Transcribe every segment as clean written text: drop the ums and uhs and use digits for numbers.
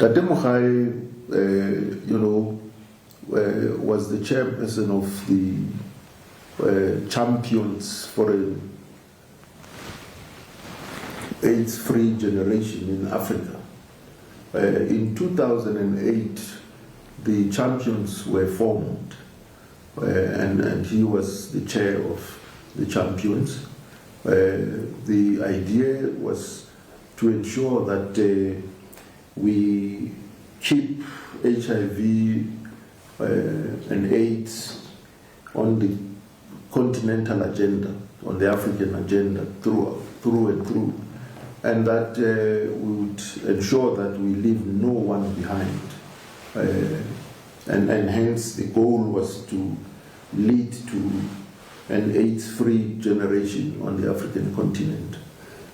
Tate Mogai, was the chairperson of the Champions for an AIDS-free generation in Africa. In 2008, the Champions were formed, and he was the chair of the Champions. The idea was to ensure that we keep HIV and AIDS on the continental agenda, on the African agenda, through and through, and that we would ensure that we leave no one behind. And hence the goal was to lead to an AIDS-free generation on the African continent.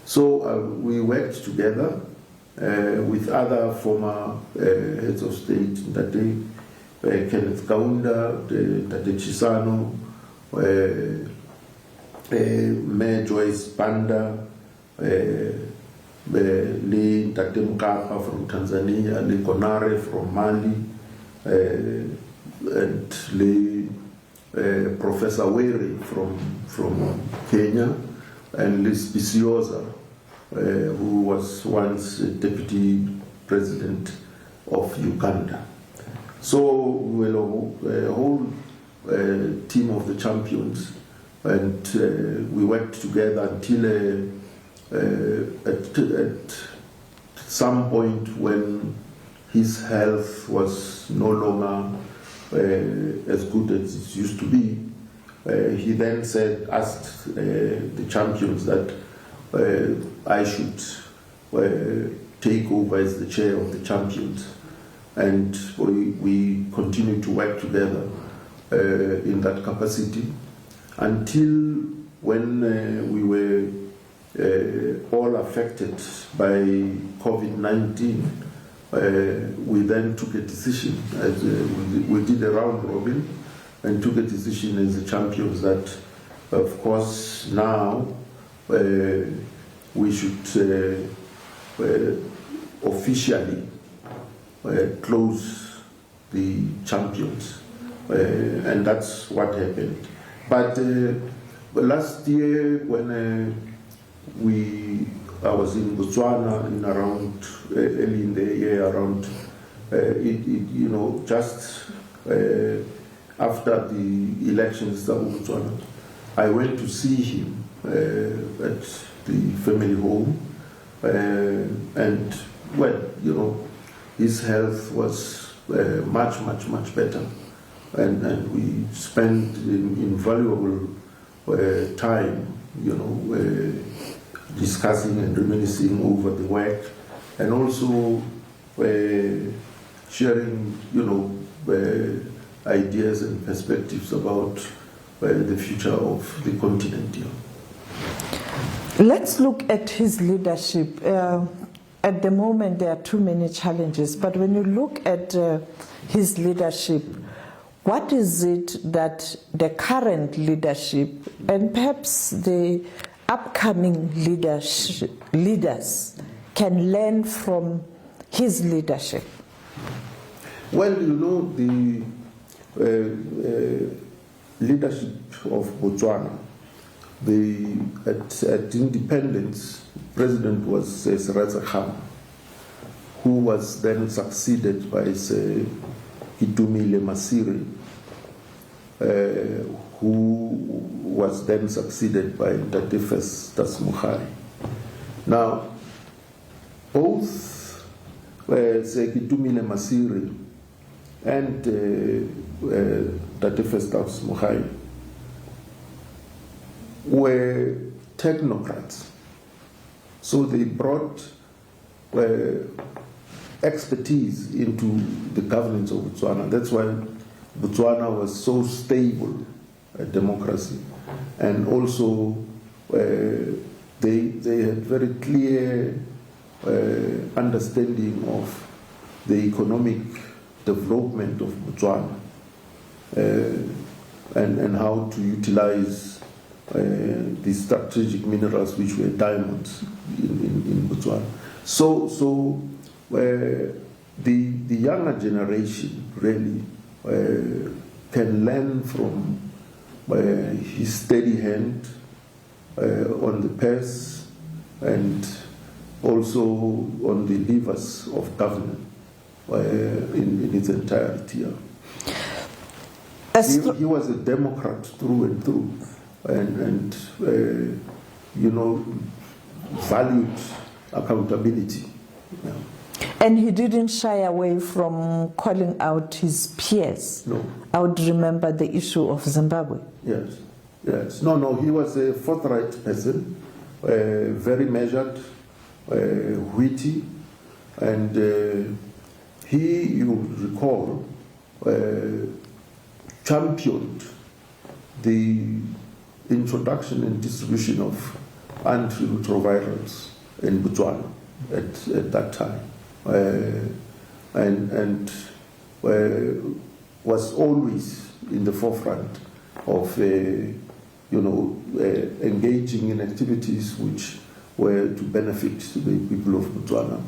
So we worked together with other former heads of state, Tate Kenneth Kaunda, Tate Chisano, Mayor Joyce Banda, Le Tate Mkapa from Tanzania, Le Konare from Mali, and Le Professor Were from Kenya, and Liz Bisioza, who was once Deputy President of Uganda. So we were a whole team of the Champions, and we worked together until at some point when his health was no longer as good as it used to be. He then asked the Champions that I should take over as the chair of the Champions, and we continued to work together in that capacity until when we were all affected by COVID-19. We then took a decision, as we did a round robin, and took a decision as the Champions that, of course, now we should officially close the Champions, and that's what happened. But last year, when I was in Botswana in around early in the year, around just after the elections in Botswana, I went to see him at the family home, and his health was much better, and we spent invaluable time, discussing and reminiscing over the work, and also sharing, ideas and perspectives about the future of the continent. Let's look at his leadership. At the moment, there are too many challenges, but when you look at his leadership, what is it that the current leadership and perhaps the upcoming leaders can learn from his leadership? Well, the leadership of Botswana, at independence, President was Seretse Khama, who was then succeeded by Itumile Masiri, who was then succeeded by Tate Festus Mogai. Now, both Itumile Masiri and Tate Festus Mogai were technocrats. So they brought expertise into the governance of Botswana. That's why Botswana was so stable a democracy. And also they had very clear understanding of the economic development of Botswana and how to utilize the strategic minerals which were diamonds in Botswana. So younger generation really can learn from his steady hand on the purse and also on the levers of government in its entirety. He was a Democrat through and through, and valued accountability. Yeah. And he didn't shy away from calling out his peers. No. I would remember the issue of Zimbabwe. Yes, yes. No, he was a forthright person, very measured, witty, and he, you recall, championed the introduction and distribution of antiretrovirals in Botswana at that time, and was always in the forefront of engaging in activities which were to benefit the people of Botswana.